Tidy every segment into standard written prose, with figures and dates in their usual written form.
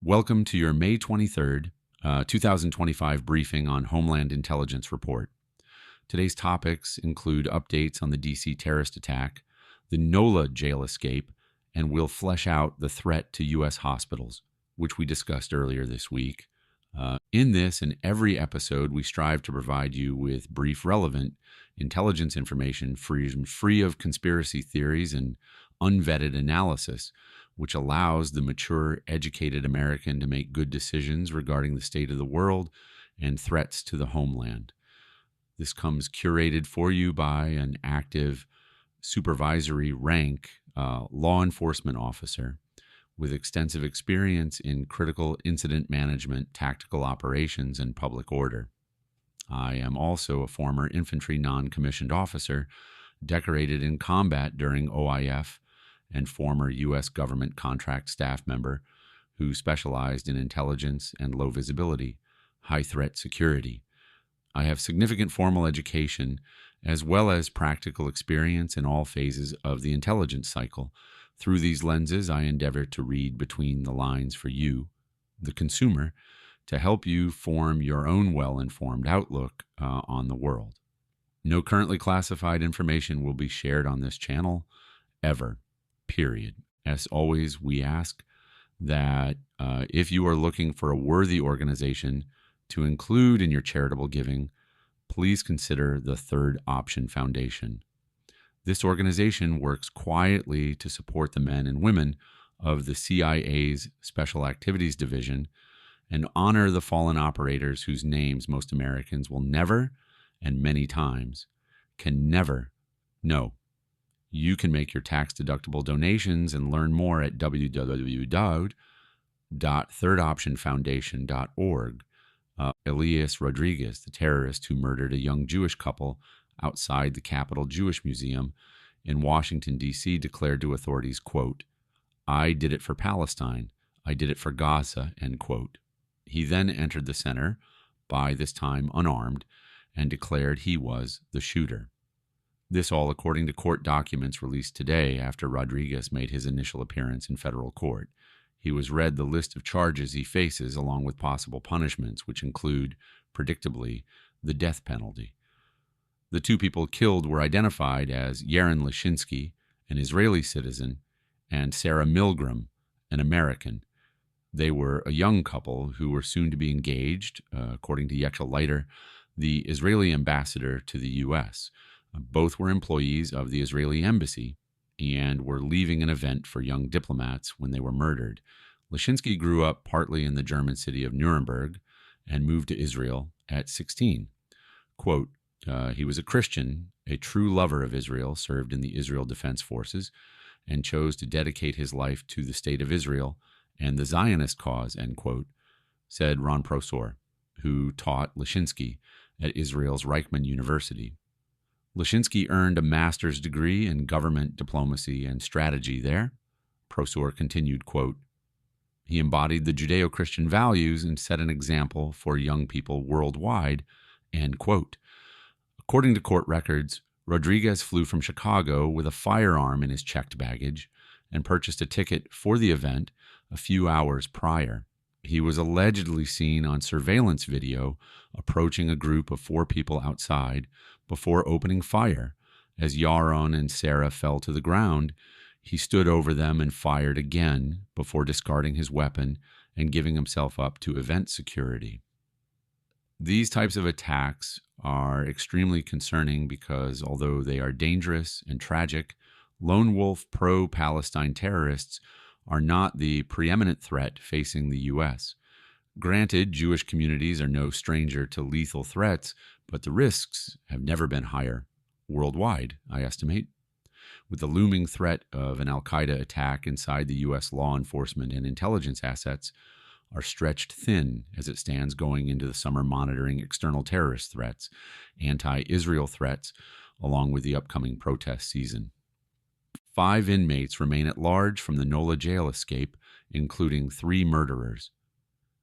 Welcome to your May 23rd, 2025 briefing on Homeland Intelligence Report. Today's topics include updates on the DC terrorist attack, the NOLA Jail Escape, and we'll flesh out the threat to U.S. hospitals, which we discussed earlier this week. In this and every episode, we strive to provide you with brief, relevant intelligence information free of conspiracy theories and unvetted analysis, which allows the mature, educated American to make good decisions regarding the state of the world and threats to the homeland. This comes curated for you by an active supervisory rank law enforcement officer with extensive experience in critical incident management, tactical operations, and public order. I am also a former infantry non-commissioned officer, decorated in combat during OIF, and former U.S. government contract staff member who specialized in intelligence and low visibility, high threat security. I have significant formal education as well as practical experience in all phases of the intelligence cycle. Through these lenses, I endeavor to read between the lines for you, the consumer, to help you form your own well-informed outlook on the world. No currently classified information will be shared on this channel, ever, period. As always, we ask that if you are looking for a worthy organization to include in your charitable giving, please consider the Third Option Foundation. This organization works quietly to support the men and women of the CIA's Special Activities Division and honor the fallen operators whose names most Americans will never, and many times, can never know. You can make your tax-deductible donations and learn more at www.thirdoptionfoundation.org. Elias Rodriguez, the terrorist who murdered a young Jewish couple outside the Capitol Jewish Museum in Washington, D.C., declared to authorities, quote, "I did it for Palestine. I did it for Gaza," end quote. He then entered the center, by this time unarmed, and declared he was the shooter. This all according to court documents released today after Rodriguez made his initial appearance in federal court. He was read the list of charges he faces along with possible punishments, which include, predictably, the death penalty. The two people killed were identified as Yaron Lashinsky, an Israeli citizen, and Sarah Milgram, an American. They were a young couple who were soon to be engaged, according to Yechel Leiter, the Israeli ambassador to the U.S. Both were employees of the Israeli embassy and were leaving an event for young diplomats when they were murdered. Lashinsky grew up partly in the German city of Nuremberg and moved to Israel at 16. Quote, he was a Christian, a true lover of Israel, served in the Israel Defense Forces, and chose to dedicate his life to the state of Israel and the Zionist cause, end quote, said Ron Prosor, who taught Lashinsky at Israel's Reichman University. Lashinsky earned a master's degree in government diplomacy and strategy there. Prosor continued, quote, he embodied the Judeo-Christian values and set an example for young people worldwide, end quote. According to court records, Rodriguez flew from Chicago with a firearm in his checked baggage and purchased a ticket for the event a few hours prior. He was allegedly seen on surveillance video approaching a group of 4 people outside before opening fire. As Yaron and Sarah fell to the ground, he stood over them and fired again before discarding his weapon and giving himself up to event security. These types of attacks are extremely concerning because although they are dangerous and tragic, lone wolf pro-Palestine terrorists are not the preeminent threat facing the U.S. Granted, Jewish communities are no stranger to lethal threats, but the risks have never been higher, worldwide, I estimate. With the looming threat of an al-Qaeda attack inside the U.S. law enforcement and intelligence assets are stretched thin as it stands going into the summer monitoring external terrorist threats, anti-Israel threats, along with the upcoming protest season. 5 inmates remain at large from the NOLA Jail Escape, including 3 murderers.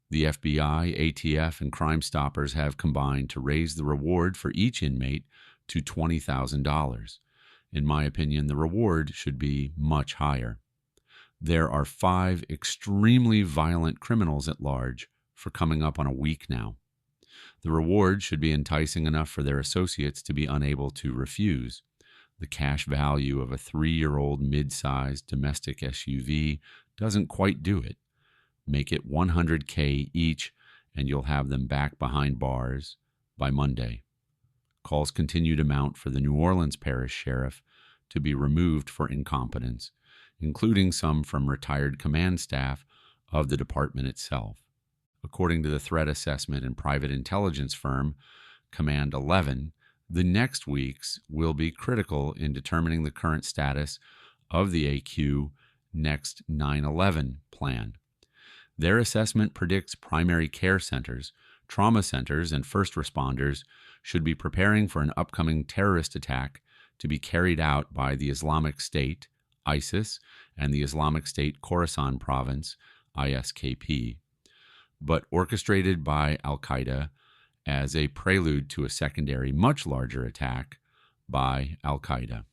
The FBI, ATF, and Crime Stoppers have combined to raise the reward for each inmate to $20,000. In my opinion, the reward should be much higher. There are 5 extremely violent criminals at large for coming up on a week now. The reward should be enticing enough for their associates to be unable to refuse. The cash value of a 3-year-old mid-sized domestic SUV doesn't quite do it. Make it $100K each, and you'll have them back behind bars by Monday. Calls continue to mount for the New Orleans Parish Sheriff to be removed for incompetence, including some from retired command staff of the department itself. According to the threat assessment and private intelligence firm Command 11, the next weeks will be critical in determining the current status of the AQ Next 9/11 plan. Their assessment predicts primary care centers, trauma centers, and first responders should be preparing for an upcoming terrorist attack to be carried out by the Islamic State, ISIS, and the Islamic State Khorasan Province, ISKP, but orchestrated by al-Qaeda as a prelude to a secondary, much larger attack by al-Qaeda.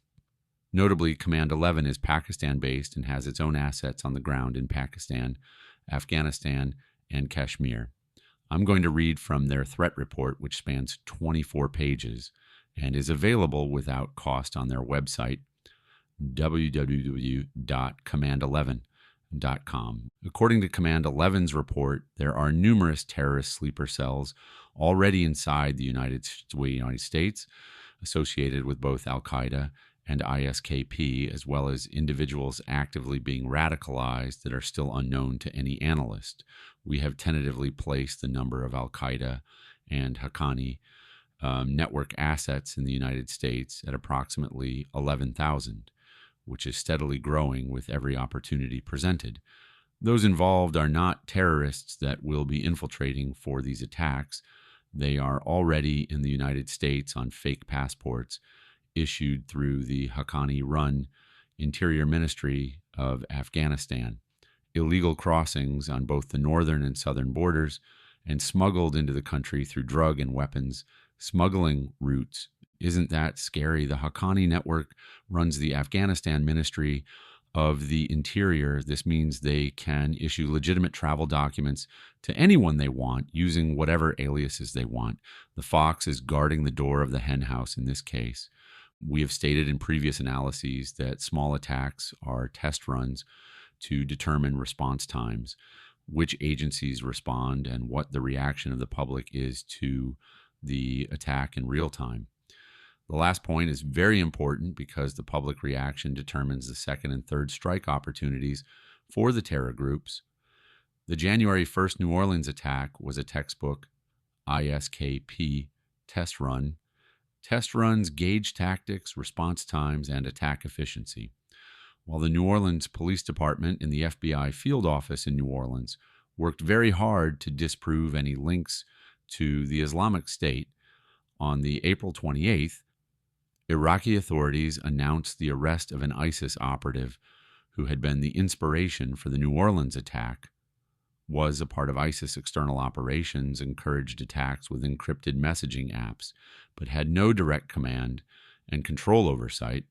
Notably, Command 11 is Pakistan-based and has its own assets on the ground in Pakistan, Afghanistan, and Kashmir. I'm going to read from their threat report, which spans 24 pages and is available without cost on their website, www.command11.com. According to Command 11's report, there are numerous terrorist sleeper cells already inside the United States associated with both al-Qaeda and ISKP, as well as individuals actively being radicalized that are still unknown to any analyst. We have tentatively placed the number of al-Qaeda and Haqqani network assets in the United States at approximately 11,000, which is steadily growing with every opportunity presented. Those involved are not terrorists that will be infiltrating for these attacks. They are already in the United States on fake passports issued through the Haqqani-run Interior Ministry of Afghanistan, illegal crossings on both the northern and southern borders, and smuggled into the country through drug and weapons smuggling routes. Isn't that scary? The Haqqani network runs the Afghanistan Ministry of the Interior. This means they can issue legitimate travel documents to anyone they want using whatever aliases they want. The fox is guarding the door of the hen house in this case. We have stated in previous analyses that small attacks are test runs to determine response times, which agencies respond, and what the reaction of the public is to the attack in real time. The last point is very important because the public reaction determines the second and third strike opportunities for the terror groups. The January 1st New Orleans attack was a textbook ISKP test run. Test runs gauge tactics, response times, and attack efficiency. While the New Orleans Police Department and the FBI field office in New Orleans worked very hard to disprove any links to the Islamic State, on the April 28th, Iraqi authorities announced the arrest of an ISIS operative who had been the inspiration for the New Orleans attack, was a part of ISIS external operations, encouraged attacks with encrypted messaging apps, but had no direct command and control oversight.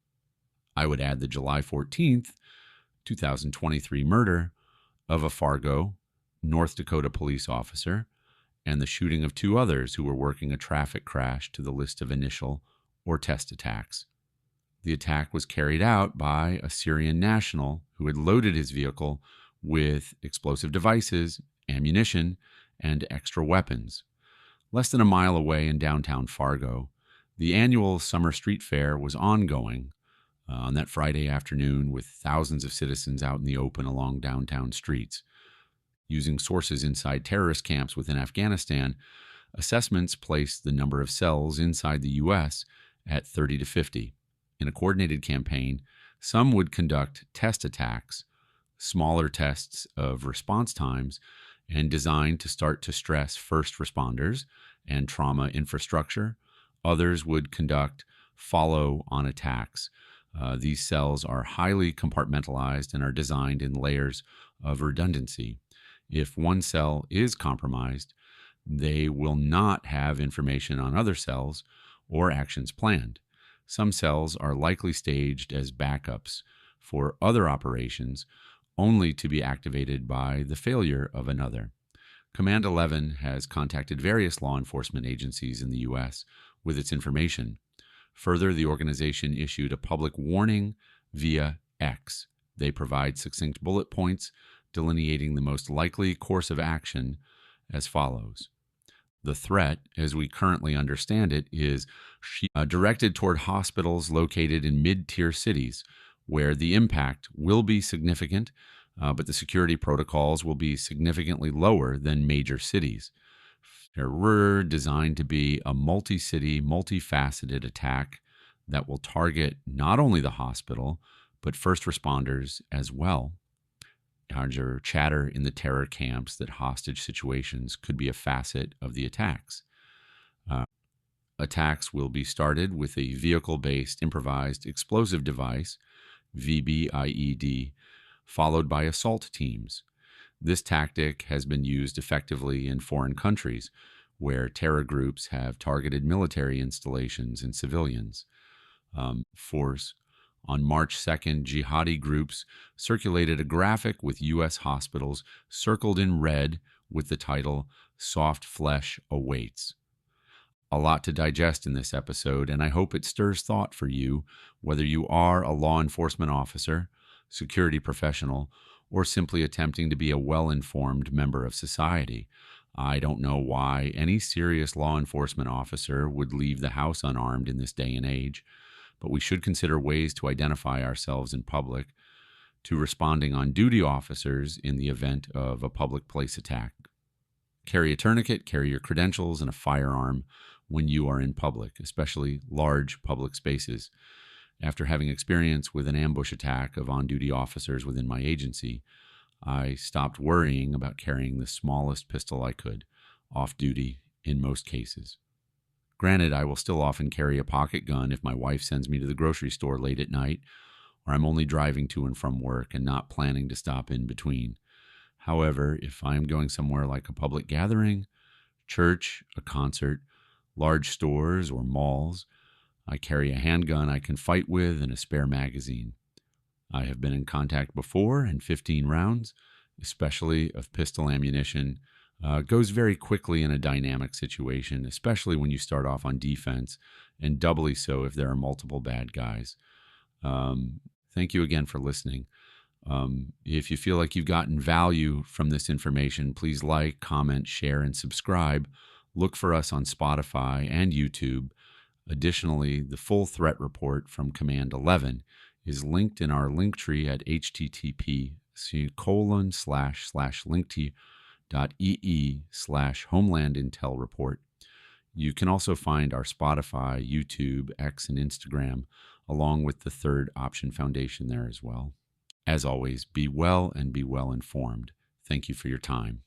I would add the July 14th, 2023 murder of a Fargo, North Dakota police officer, and the shooting of 2 others who were working a traffic crash to the list of initial or test attacks. The attack was carried out by a Syrian national who had loaded his vehicle with explosive devices, ammunition, and extra weapons. Less than a mile away in downtown Fargo, the annual summer street fair was ongoing on that Friday afternoon, with thousands of citizens out in the open along downtown streets. Using sources inside terrorist camps within Afghanistan, assessments placed the number of cells inside the U.S. at 30 to 50. In a coordinated campaign, some would conduct test attacks, smaller tests of response times, and designed to start to stress first responders and trauma infrastructure. Others would conduct follow-on attacks. These cells are highly compartmentalized and are designed in layers of redundancy. If one cell is compromised, they will not have information on other cells or actions planned. Some cells are likely staged as backups for other operations, only to be activated by the failure of another. Command 11 has contacted various law enforcement agencies in the U.S. with its information. Further, the organization issued a public warning via X. They provide succinct bullet points delineating the most likely course of action as follows. The threat, as we currently understand it, is directed toward hospitals located in mid-tier cities where the impact will be significant, but the security protocols will be significantly lower than major cities. They're designed to be a multi-city, multifaceted attack that will target not only the hospital, but first responders as well. There's chatter in the terror camps that hostage situations could be a facet of the attacks. Attacks will be started with a vehicle-based improvised explosive device, VBIED, followed by assault teams. This tactic has been used effectively in foreign countries, where terror groups have targeted military installations and civilians. On March 2nd, jihadi groups circulated a graphic with U.S. hospitals circled in red with the title, "Soft Flesh Awaits." A lot to digest in this episode, and I hope it stirs thought for you, whether you are a law enforcement officer, security professional, or simply attempting to be a well-informed member of society. I don't know why any serious law enforcement officer would leave the house unarmed in this day and age, but we should consider ways to identify ourselves in public, to responding on duty officers in the event of a public place attack. Carry a tourniquet, carry your credentials, and a firearm when you are in public, especially large public spaces. After having experience with an ambush attack of on-duty officers within my agency, I stopped worrying about carrying the smallest pistol I could, off-duty in most cases. Granted, I will still often carry a pocket gun if my wife sends me to the grocery store late at night, or I'm only driving to and from work and not planning to stop in between. However, if I am going somewhere like a public gathering, church, a concert, large stores, or malls, I carry a handgun I can fight with and a spare magazine. I have been in contact before, and 15 rounds, especially of pistol ammunition, goes very quickly in a dynamic situation, especially when you start off on defense, and doubly so if there are multiple bad guys. Thank you again for listening. If you feel like you've gotten value from this information, please like, comment, share, and subscribe. Look for us on Spotify and YouTube. Additionally, the full threat report from Command 11 is linked in our link tree at http://linktr.ee/Homeland Intel Report. You can also find our Spotify, YouTube, X, and Instagram, along with the Third Option Foundation there as well. As always, be well and be well informed. Thank you for your time.